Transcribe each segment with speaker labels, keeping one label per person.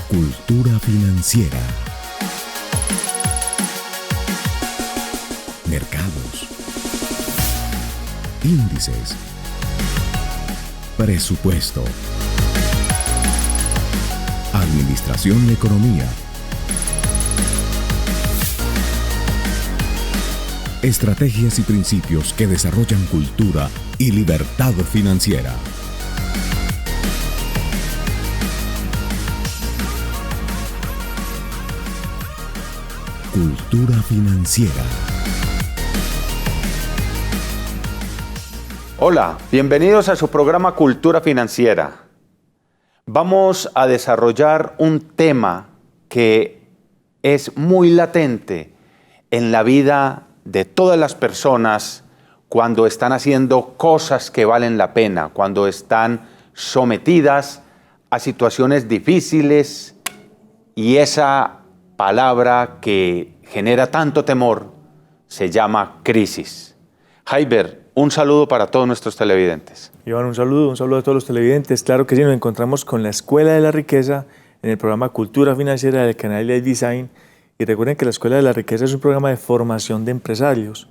Speaker 1: Cultura financiera. Mercados. Índices. Presupuesto. Administración y economía. Estrategias y principios que desarrollan cultura y libertad financiera. Cultura financiera.
Speaker 2: Hola, bienvenidos a su programa Cultura Financiera. Vamos a desarrollar un tema que es muy latente en la vida de todas las personas cuando están haciendo cosas que valen la pena, cuando están sometidas a situaciones difíciles, y esa palabra que genera tanto temor se llama crisis. Jaiber, un saludo para todos nuestros televidentes.
Speaker 3: Iván, un saludo a todos los televidentes. Claro que sí, nos encontramos con la Escuela de la Riqueza en el programa Cultura Financiera del canal Life Design. Y recuerden que la Escuela de la Riqueza es un programa de formación de empresarios.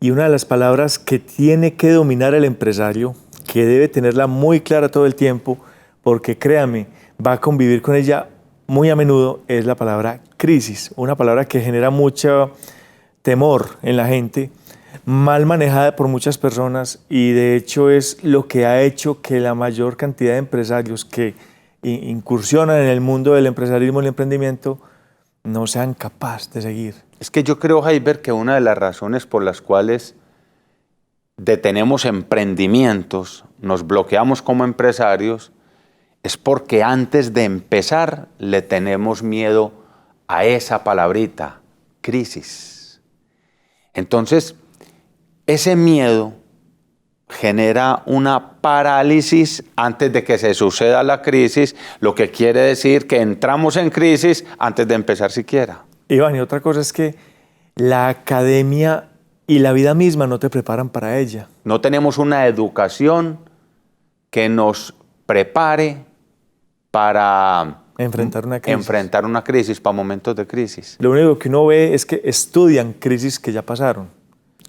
Speaker 3: Y una de las palabras que tiene que dominar el empresario, que debe tenerla muy clara todo el tiempo, porque créame, va a convivir con ella muy a menudo, es la palabra crisis. Una palabra que genera mucho temor en la gente, mal manejada por muchas personas, y de hecho es lo que ha hecho que la mayor cantidad de empresarios que incursionan en el mundo del empresarismo y el emprendimiento no sean capaces de seguir.
Speaker 2: Es que yo creo, Jaiber, que una de las razones por las cuales detenemos emprendimientos, nos bloqueamos como empresarios, es porque antes de empezar le tenemos miedo a esa palabrita, crisis. Entonces, ese miedo genera una parálisis antes de que se suceda la crisis, lo que quiere decir que entramos en crisis antes de empezar siquiera.
Speaker 3: Iván, y otra cosa es que la academia y la vida misma no te preparan para ella.
Speaker 2: No tenemos una educación que nos prepare para
Speaker 3: enfrentar una crisis,
Speaker 2: para momentos de crisis.
Speaker 3: Lo único que uno ve es que estudian crisis que ya pasaron.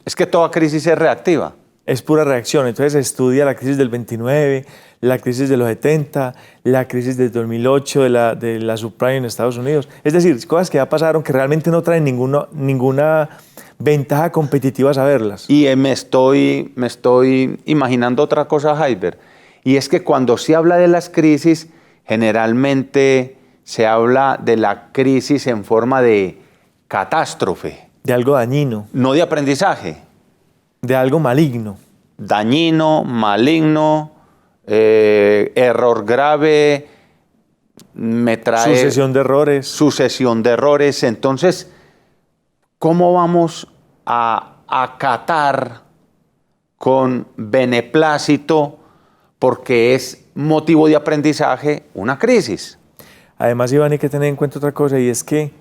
Speaker 2: Es que toda crisis es reactiva.
Speaker 3: Es pura reacción. Entonces se estudia la crisis del 29, la crisis de los 70, la crisis del 2008 de la subprime en Estados Unidos. Es decir, cosas que ya pasaron que realmente no traen ninguna ventaja competitiva a saberlas.
Speaker 2: Y me estoy imaginando otra cosa, Jaiber. Y es que cuando se habla de las crisis, generalmente se habla de la crisis en forma de catástrofe.
Speaker 3: De algo dañino.
Speaker 2: No de aprendizaje.
Speaker 3: De algo maligno.
Speaker 2: Dañino, maligno, error grave, me trae...
Speaker 3: Sucesión de errores.
Speaker 2: Sucesión de errores. Entonces, ¿cómo vamos a acatar con beneplácito, porque es motivo de aprendizaje, una crisis?
Speaker 3: Además, Iván, hay que tener en cuenta otra cosa, y es que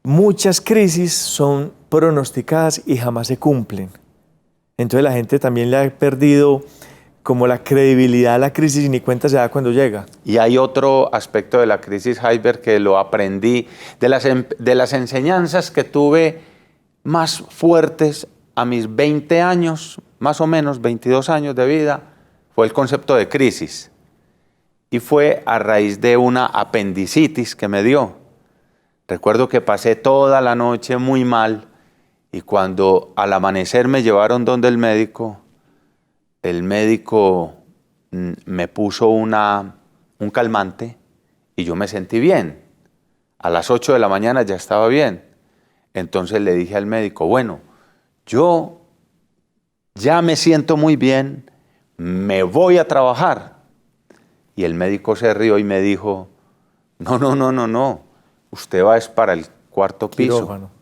Speaker 3: muchas crisis son pronosticadas y jamás se cumplen. Entonces la gente también le ha perdido como la credibilidad a la crisis y ni cuenta se da cuando llega.
Speaker 2: Y hay otro aspecto de la crisis, Jaiber, que lo aprendí de las enseñanzas que tuve más fuertes a mis 20 años, más o menos 22 años de vida, fue el concepto de crisis. Y fue a raíz de una apendicitis que me dio. Recuerdo que pasé toda la noche muy mal, y cuando al amanecer me llevaron donde el médico me puso un calmante y yo me sentí bien. A las 8 de la mañana ya estaba bien. Entonces le dije al médico, bueno, yo ya me siento muy bien, me voy a trabajar. Y el médico se rió y me dijo, no, usted va es para el cuarto piso.
Speaker 3: Quirófano.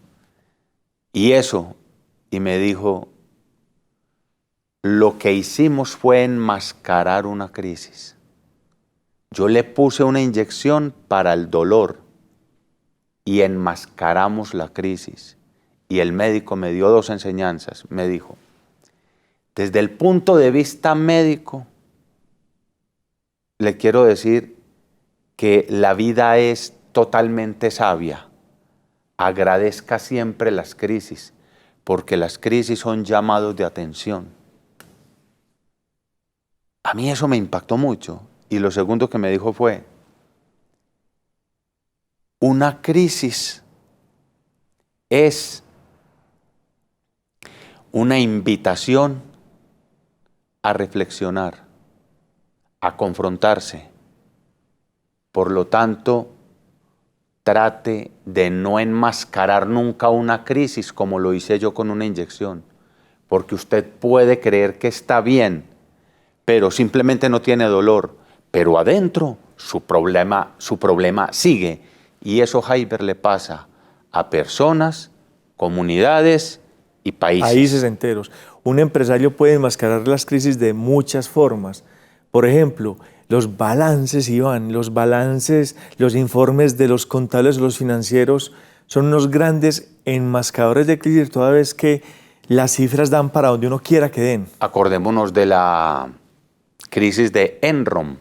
Speaker 2: Y me dijo, lo que hicimos fue enmascarar una crisis. Yo le puse una inyección para el dolor y enmascaramos la crisis. Y el médico me dio dos enseñanzas. Me dijo, desde el punto de vista médico, le quiero decir que la vida es totalmente sabia. Agradezca siempre las crisis, porque las crisis son llamados de atención. A mí eso me impactó mucho. Y lo segundo que me dijo fue, una crisis es una invitación a reflexionar, a confrontarse. Por lo tanto, trate de no enmascarar nunca una crisis como lo hice yo con una inyección, porque usted puede creer que está bien, pero simplemente no tiene dolor, pero adentro su problema sigue. Y eso, Jaiber, le pasa a personas, comunidades y países.
Speaker 3: Países enteros. Un empresario puede enmascarar las crisis de muchas formas. Por ejemplo, los balances, Iván, los informes de los contables, los financieros, son unos grandes enmascaradores de crisis toda vez que las cifras dan para donde uno quiera que den.
Speaker 2: Acordémonos de la crisis de Enron,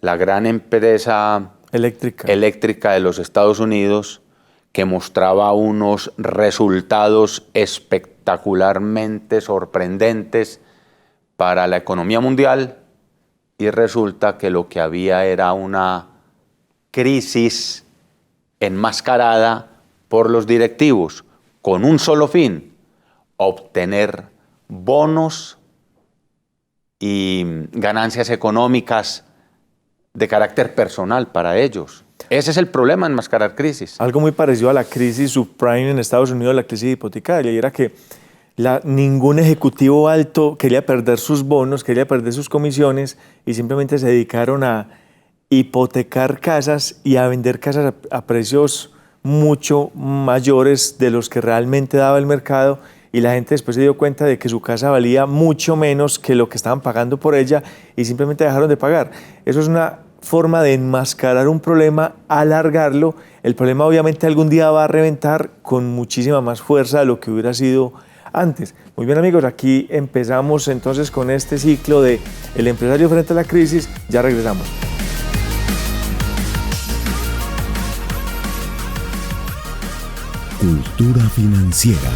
Speaker 2: la gran empresa eléctrica de los Estados Unidos, que mostraba unos resultados espectacularmente sorprendentes para la economía mundial, y resulta que lo que había era una crisis enmascarada por los directivos con un solo fin: obtener bonos y ganancias económicas de carácter personal para ellos. Ese es el problema, enmascarar crisis.
Speaker 3: Algo muy parecido a la crisis subprime en Estados Unidos, la crisis hipotecaria, y era que ningún ejecutivo alto quería perder sus bonos, quería perder sus comisiones, y simplemente se dedicaron a hipotecar casas y a vender casas a precios mucho mayores de los que realmente daba el mercado, y la gente después se dio cuenta de que su casa valía mucho menos que lo que estaban pagando por ella y simplemente dejaron de pagar. Eso es una forma de enmascarar un problema, alargarlo. El problema obviamente algún día va a reventar con muchísima más fuerza de lo que hubiera sido antes. Muy bien, amigos, aquí empezamos entonces con este ciclo de El empresario frente a la crisis. Ya regresamos.
Speaker 1: Cultura financiera.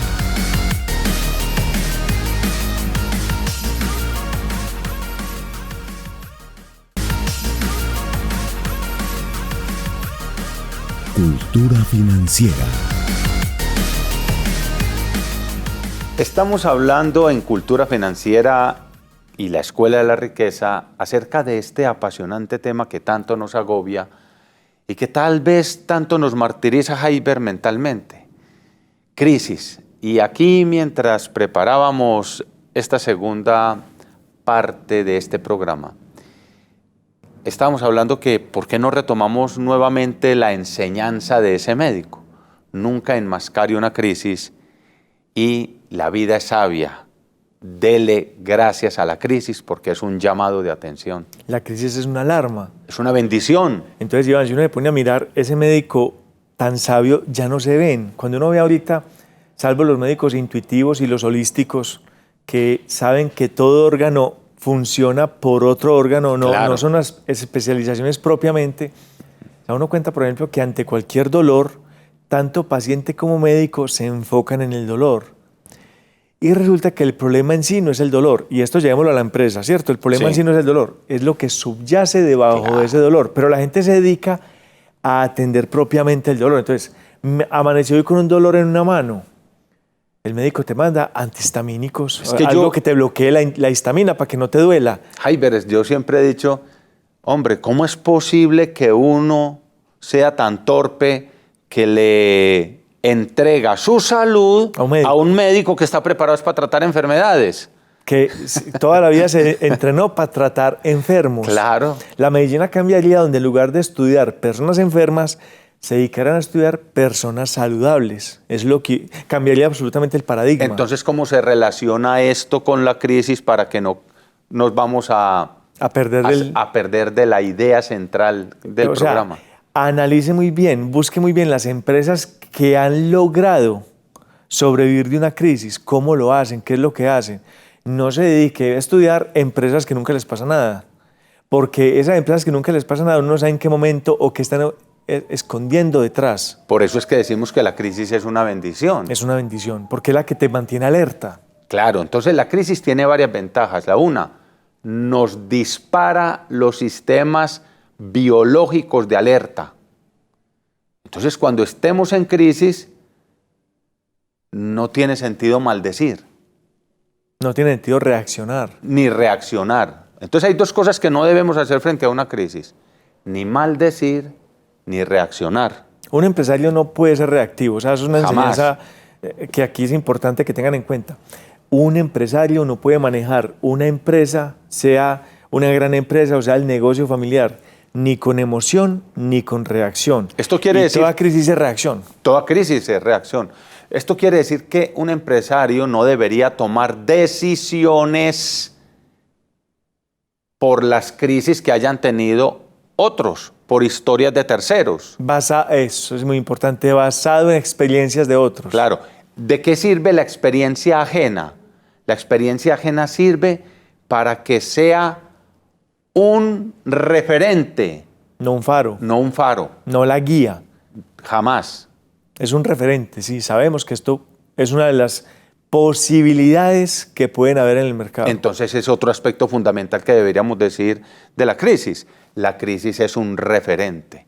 Speaker 1: Cultura financiera.
Speaker 2: Estamos hablando en Cultura Financiera y la Escuela de la Riqueza acerca de este apasionante tema que tanto nos agobia y que tal vez tanto nos martiriza, Jaiber, mentalmente. Crisis. Y aquí, mientras preparábamos esta segunda parte de este programa, estábamos hablando que ¿por qué no retomamos nuevamente la enseñanza de ese médico? Nunca enmascare una crisis y la vida es sabia. Dele gracias a la crisis porque es un llamado de atención.
Speaker 3: La crisis es una alarma.
Speaker 2: Es una bendición.
Speaker 3: Entonces, Iván, si uno se pone a mirar, ese médico tan sabio ya no se ven. Cuando uno ve ahorita, salvo los médicos intuitivos y los holísticos, que saben que todo órgano funciona por otro órgano,
Speaker 2: Claro.
Speaker 3: no son las especializaciones propiamente. Se da uno cuenta, por ejemplo, que ante cualquier dolor, tanto paciente como médico se enfocan en el dolor. Y resulta que el problema en sí no es el dolor, y esto llevémoslo a la empresa, ¿cierto? El problema
Speaker 2: Sí.
Speaker 3: en sí no es el dolor, es lo que subyace debajo de ese dolor, pero la gente se dedica a atender propiamente el dolor. Entonces, amaneció hoy con un dolor en una mano, el médico te manda antihistamínicos,
Speaker 2: Es que
Speaker 3: algo que te bloquee la histamina para que no te duela.
Speaker 2: Jaiber, yo siempre he dicho, hombre, ¿cómo es posible que uno sea tan torpe que le entrega su salud a un médico que está preparado para tratar enfermedades?
Speaker 3: Que toda la vida se entrenó para tratar enfermos.
Speaker 2: Claro.
Speaker 3: La medicina cambiaría donde en lugar de estudiar personas enfermas, se dedicaran a estudiar personas saludables. Es lo que cambiaría absolutamente el paradigma.
Speaker 2: Entonces, ¿cómo se relaciona esto con la crisis para que no nos vamos a perder de la idea central del programa?
Speaker 3: Sea, analice muy bien, busque muy bien las empresas que han logrado sobrevivir de una crisis, cómo lo hacen, qué es lo que hacen. No se dedique a estudiar empresas que nunca les pasa nada, porque esas empresas que nunca les pasa nada, uno no sabe en qué momento o qué están escondiendo detrás.
Speaker 2: Por eso es que decimos que la crisis es una bendición.
Speaker 3: Es una bendición, porque es la que te mantiene alerta.
Speaker 2: Claro, entonces la crisis tiene varias ventajas. La una, nos dispara los sistemas biológicos de alerta. Entonces, cuando estemos en crisis, no tiene sentido maldecir.
Speaker 3: No tiene sentido reaccionar.
Speaker 2: Ni reaccionar. Entonces hay dos cosas que no debemos hacer frente a una crisis. Ni maldecir, ni reaccionar.
Speaker 3: Un empresario no puede ser reactivo. O sea, eso es una
Speaker 2: Jamás.
Speaker 3: enseñanza que aquí es importante que tengan en cuenta. Un empresario no puede manejar una empresa, sea una gran empresa o sea el negocio familiar, ni con emoción ni con reacción.
Speaker 2: Esto quiere decir...
Speaker 3: Toda crisis es reacción.
Speaker 2: Toda crisis es reacción. Esto quiere decir que un empresario no debería tomar decisiones por las crisis que hayan tenido otros, por historias de terceros.
Speaker 3: Eso es muy importante, basado en experiencias de otros.
Speaker 2: Claro. ¿De qué sirve la experiencia ajena? La experiencia ajena sirve para que sea un referente.
Speaker 3: No un faro.
Speaker 2: No un faro.
Speaker 3: No la guía.
Speaker 2: Jamás.
Speaker 3: Es un referente, sí. Sabemos que esto es una de las posibilidades que pueden haber en el mercado.
Speaker 2: Entonces es otro aspecto fundamental que deberíamos decir de la crisis. La crisis es un referente,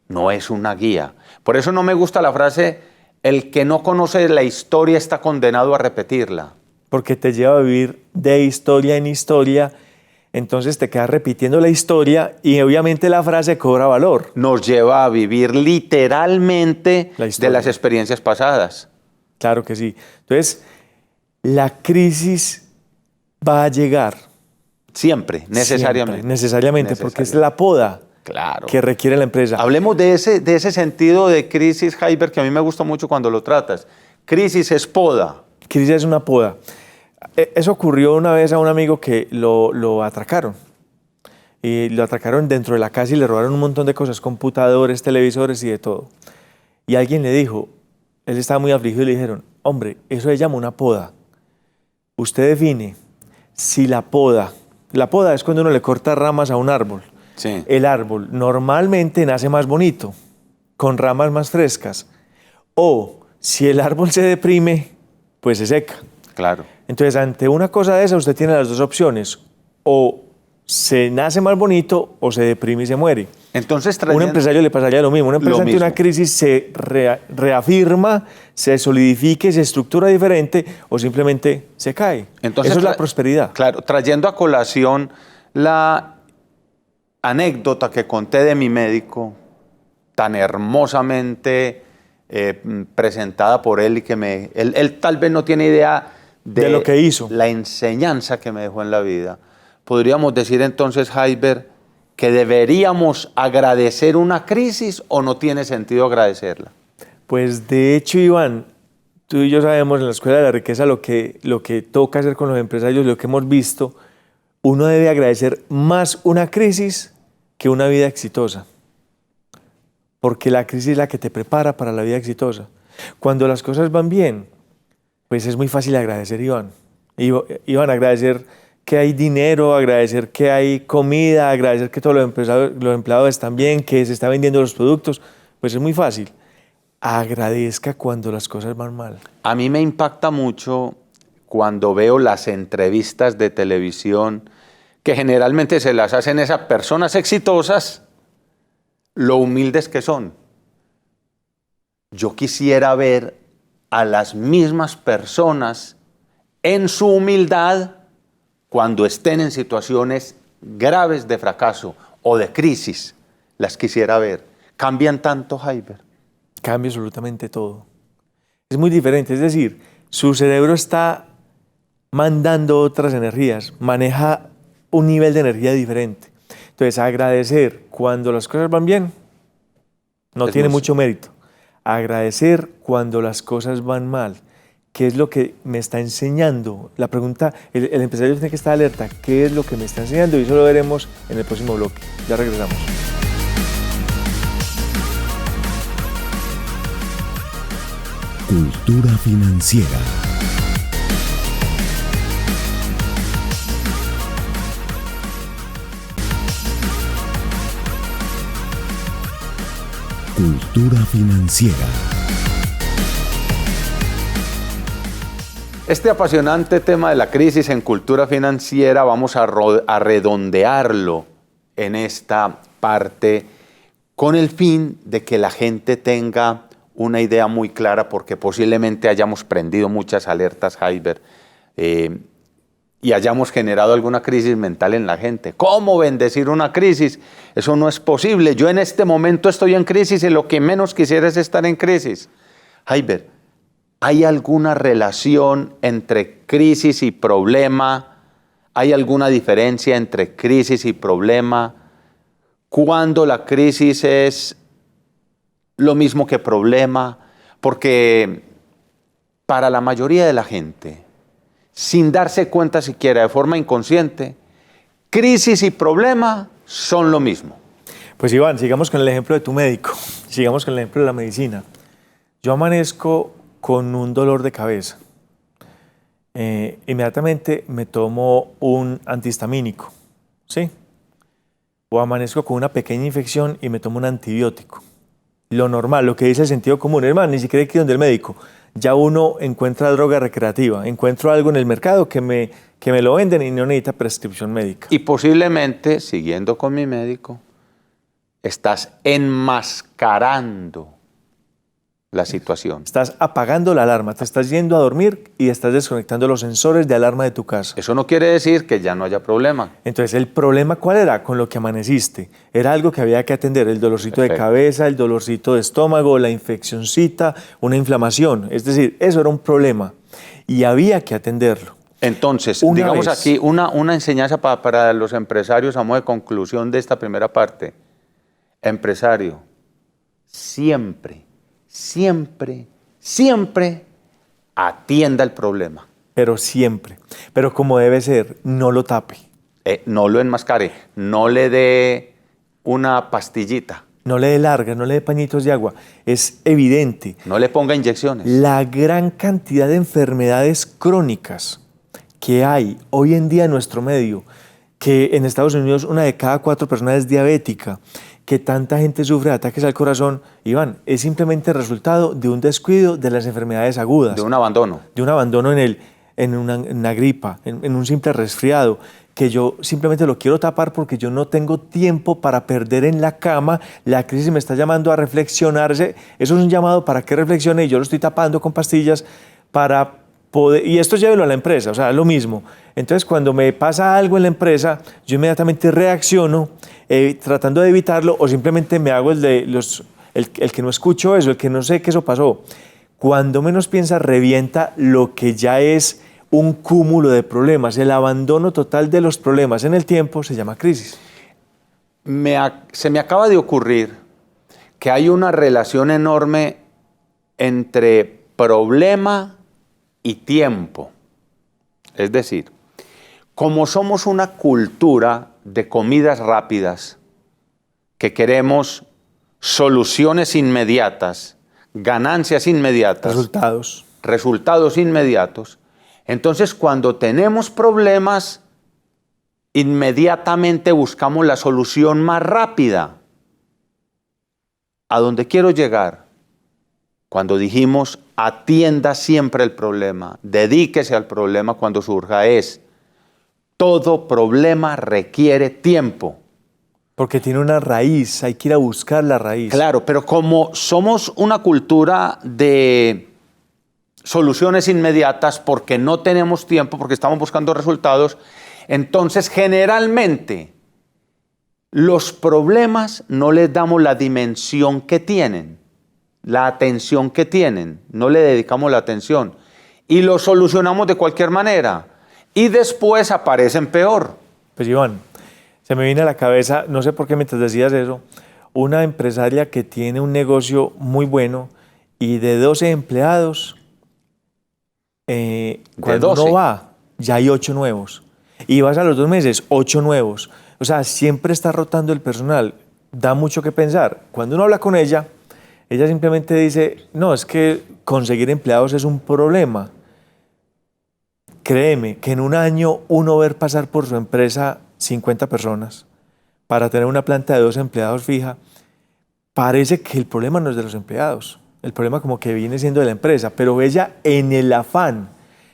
Speaker 2: no es una guía. Por eso no me gusta la frase, el que no conoce la historia está condenado a repetirla.
Speaker 3: Porque te lleva a vivir de historia en historia, entonces te quedas repitiendo la historia y obviamente la frase cobra valor.
Speaker 2: Nos lleva a vivir literalmente de las experiencias pasadas.
Speaker 3: Claro que sí. Entonces, la crisis va a llegar.
Speaker 2: Siempre, necesariamente.
Speaker 3: Siempre, necesariamente, porque es la poda que requiere la empresa.
Speaker 2: Hablemos de ese sentido de crisis, Jaiber, que a mí me gusta mucho cuando lo tratas. Crisis es poda.
Speaker 3: Crisis es una poda. Eso ocurrió una vez a un amigo que lo atracaron. Y lo atracaron dentro de la casa y le robaron un montón de cosas, computadores, televisores y de todo. Y alguien le dijo, él estaba muy afligido y le dijeron, hombre, eso se llama una poda. Usted define si la poda es cuando uno le corta ramas a un árbol.
Speaker 2: Sí.
Speaker 3: El árbol normalmente nace más bonito, con ramas más frescas. O si el árbol se deprime, pues se seca.
Speaker 2: Claro.
Speaker 3: Entonces, ante una cosa de esa, usted tiene las dos opciones. O se nace más bonito o se deprime y se muere.
Speaker 2: Entonces,
Speaker 3: a un empresario le pasaría lo mismo. Una empresa ante una crisis se reafirma, se solidifica y se estructura diferente o simplemente se cae.
Speaker 2: Entonces,
Speaker 3: eso es la prosperidad.
Speaker 2: Claro, trayendo a colación la anécdota que conté de mi médico, tan hermosamente presentada por él y que él tal vez no tiene idea
Speaker 3: de lo que hizo,
Speaker 2: la enseñanza que me dejó en la vida. Podríamos decir entonces, Jaiber, que deberíamos agradecer una crisis o no tiene sentido agradecerla.
Speaker 3: Pues de hecho, Iván, tú y yo sabemos en la Escuela de la Riqueza lo que toca hacer con los empresarios, lo que hemos visto. Uno debe agradecer más una crisis que una vida exitosa. Porque la crisis es la que te prepara para la vida exitosa. Cuando las cosas van bien, pues es muy fácil agradecer, Iván. Iván, agradecer que hay dinero, agradecer que hay comida, agradecer que todos los empleados están bien, que se están vendiendo los productos, pues es muy fácil. Agradezca cuando las cosas van mal.
Speaker 2: A mí me impacta mucho cuando veo las entrevistas de televisión que generalmente se las hacen esas personas exitosas, lo humildes que son. Yo quisiera ver a las mismas personas en su humildad cuando estén en situaciones graves de fracaso o de crisis. Las quisiera ver. ¿Cambian tanto, Jaiber?
Speaker 3: Cambia absolutamente todo. Es muy diferente, es decir, su cerebro está mandando otras energías, maneja un nivel de energía diferente. Entonces, agradecer cuando las cosas van bien no tiene mucho mérito. Agradecer cuando las cosas van mal. ¿Qué es lo que me está enseñando? La pregunta, el empresario tiene que estar alerta. ¿Qué es lo que me está enseñando? Y eso lo veremos en el próximo bloque. Ya regresamos.
Speaker 1: Cultura financiera. Cultura financiera.
Speaker 2: Este apasionante tema de la crisis en cultura financiera vamos a redondearlo en esta parte con el fin de que la gente tenga una idea muy clara, porque posiblemente hayamos prendido muchas alertas, Jaiber, y hayamos generado alguna crisis mental en la gente. ¿Cómo bendecir una crisis? Eso no es posible. Yo en este momento estoy en crisis y lo que menos quisiera es estar en crisis. Jaiber, ¿hay alguna relación entre crisis y problema? ¿Hay alguna diferencia entre crisis y problema? ¿Cuándo la crisis es lo mismo que problema? Porque para la mayoría de la gente, sin darse cuenta siquiera, de forma inconsciente, crisis y problema son lo mismo.
Speaker 3: Pues Iván, sigamos con el ejemplo de tu médico, sigamos con el ejemplo de la medicina. Yo amanezco con un dolor de cabeza. Inmediatamente me tomo un antihistamínico, ¿sí? O amanezco con una pequeña infección y me tomo un antibiótico. Lo normal, lo que dice el sentido común, hermano, ni siquiera hay que ir donde el médico. Ya uno encuentra droga recreativa, encuentro algo en el mercado que me lo venden y no necesita prescripción médica.
Speaker 2: Y posiblemente, siguiendo con mi médico, estás enmascarando la situación.
Speaker 3: Estás apagando la alarma, te estás yendo a dormir y estás desconectando los sensores de alarma de tu casa.
Speaker 2: Eso no quiere decir que ya no haya problema.
Speaker 3: Entonces, ¿el problema cuál era con lo que amaneciste? Era algo que había que atender, el dolorcito de
Speaker 2: Perfecto.
Speaker 3: cabeza, el dolorcito de estómago, la infeccioncita, una inflamación. Es decir, eso era un problema y había que atenderlo.
Speaker 2: Entonces,
Speaker 3: Una
Speaker 2: digamos
Speaker 3: vez.
Speaker 2: aquí una enseñanza para los empresarios a modo de conclusión de esta primera parte. Empresario, siempre atienda el problema.
Speaker 3: Pero siempre, pero como debe ser, no lo tape.
Speaker 2: No lo enmascare, no le dé una pastillita,
Speaker 3: No le dé largas, no le dé pañitos de agua. Es evidente.
Speaker 2: no le ponga inyecciones.
Speaker 3: La gran cantidad de enfermedades crónicas que hay hoy en día en nuestro medio, que en Estados Unidos 1 de cada 4 personas es diabética, que tanta gente sufre de ataques al corazón, Iván, es simplemente resultado de un descuido de las enfermedades agudas.
Speaker 2: De un abandono.
Speaker 3: De un abandono en una gripa, en un simple resfriado, que yo simplemente lo quiero tapar porque yo no tengo tiempo para perder en la cama. La crisis me está llamando a reflexionarse. Eso es un llamado para que reflexione y yo lo estoy tapando con pastillas para poder... Y esto llévelo a la empresa, o sea, lo mismo. Entonces, cuando me pasa algo en la empresa, yo inmediatamente reacciono tratando de evitarlo o simplemente me hago el que no escucho eso, el que no sé que eso pasó. Cuando menos piensa, revienta lo que ya es un cúmulo de problemas. El abandono total de los problemas en el tiempo se llama crisis.
Speaker 2: Se me acaba de ocurrir que hay una relación enorme entre problema y tiempo. Es decir, como somos una cultura de comidas rápidas, que queremos soluciones inmediatas, ganancias inmediatas, resultados inmediatos, entonces cuando tenemos problemas, inmediatamente buscamos la solución más rápida. ¿A dónde quiero llegar? Cuando dijimos, atienda siempre el problema, dedíquese al problema cuando surja, todo problema requiere tiempo.
Speaker 3: Porque tiene una raíz, hay que ir a buscar la raíz.
Speaker 2: Claro, pero como somos una cultura de soluciones inmediatas porque no tenemos tiempo, porque estamos buscando resultados, entonces generalmente los problemas no les damos la dimensión que tienen, la atención que tienen, no le dedicamos la atención y los solucionamos de cualquier manera y después aparecen peor.
Speaker 3: Pues Iván, se me viene a la cabeza, no sé por qué mientras decías eso, una empresaria que tiene un negocio muy bueno y de 12 empleados, cuando
Speaker 2: 12.
Speaker 3: uno va, ya hay 8 nuevos. Y vas a los 2 meses, 8 nuevos. O sea, siempre está rotando el personal. Da mucho que pensar. Cuando uno habla con ella simplemente dice, no, es que conseguir empleados es un problema. Créeme que en un año uno ver pasar por su empresa 50 personas para tener una planta de 2 empleados fija, parece que el problema no es de los empleados, el problema como que viene siendo de la empresa, pero ella en el afán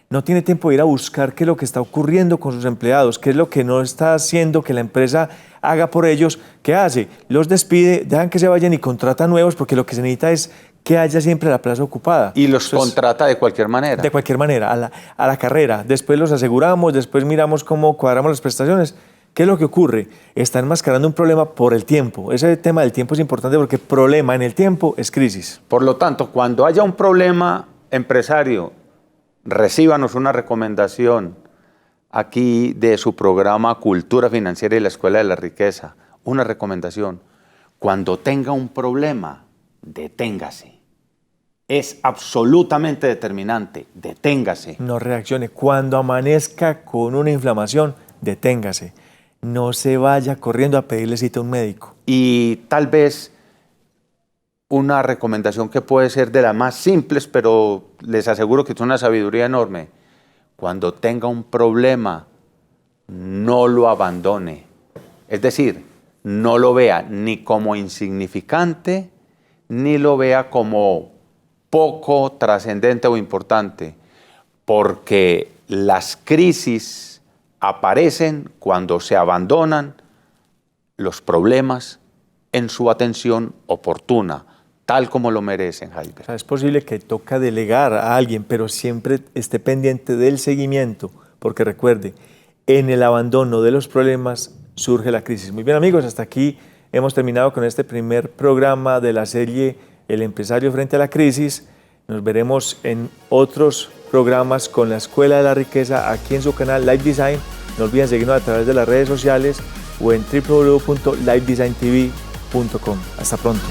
Speaker 3: no tiene tiempo de ir a buscar qué es lo que está ocurriendo con sus empleados, qué es lo que no está haciendo que la empresa haga por ellos. ¿Qué hace? Los despide, dejan que se vayan y contrata nuevos, porque lo que se necesita es que haya siempre la plaza ocupada.
Speaker 2: Y los contrata de cualquier manera.
Speaker 3: De cualquier manera, a la carrera. Después los aseguramos, después miramos cómo cuadramos las prestaciones. ¿Qué es lo que ocurre? Está enmascarando un problema por el tiempo. Ese tema del tiempo es importante porque problema en el tiempo es crisis.
Speaker 2: Por lo tanto, cuando haya un problema, empresario, recíbanos una recomendación aquí de su programa Cultura Financiera y la Escuela de la Riqueza. Una recomendación. Cuando tenga un problema, deténgase. Es absolutamente determinante. Deténgase.
Speaker 3: No reaccione. Cuando amanezca con una inflamación, deténgase. No se vaya corriendo a pedirle cita a un médico.
Speaker 2: Y tal vez una recomendación que puede ser de las más simples, pero les aseguro que es una sabiduría enorme. Cuando tenga un problema, no lo abandone. Es decir, no lo vea ni como insignificante, ni lo vea como poco trascendente o importante, porque las crisis aparecen cuando se abandonan los problemas en su atención oportuna, tal como lo merecen, Jaime.
Speaker 3: O sea, es posible que toca delegar a alguien, pero siempre esté pendiente del seguimiento, porque recuerde, en el abandono de los problemas surge la crisis. Muy bien, amigos, hasta aquí hemos terminado con este primer programa de la serie El empresario frente a la crisis. Nos veremos en otros programas con la Escuela de la Riqueza aquí en su canal Live Design. No olviden seguirnos a través de las redes sociales o en www.livedesignTV.com. Hasta pronto.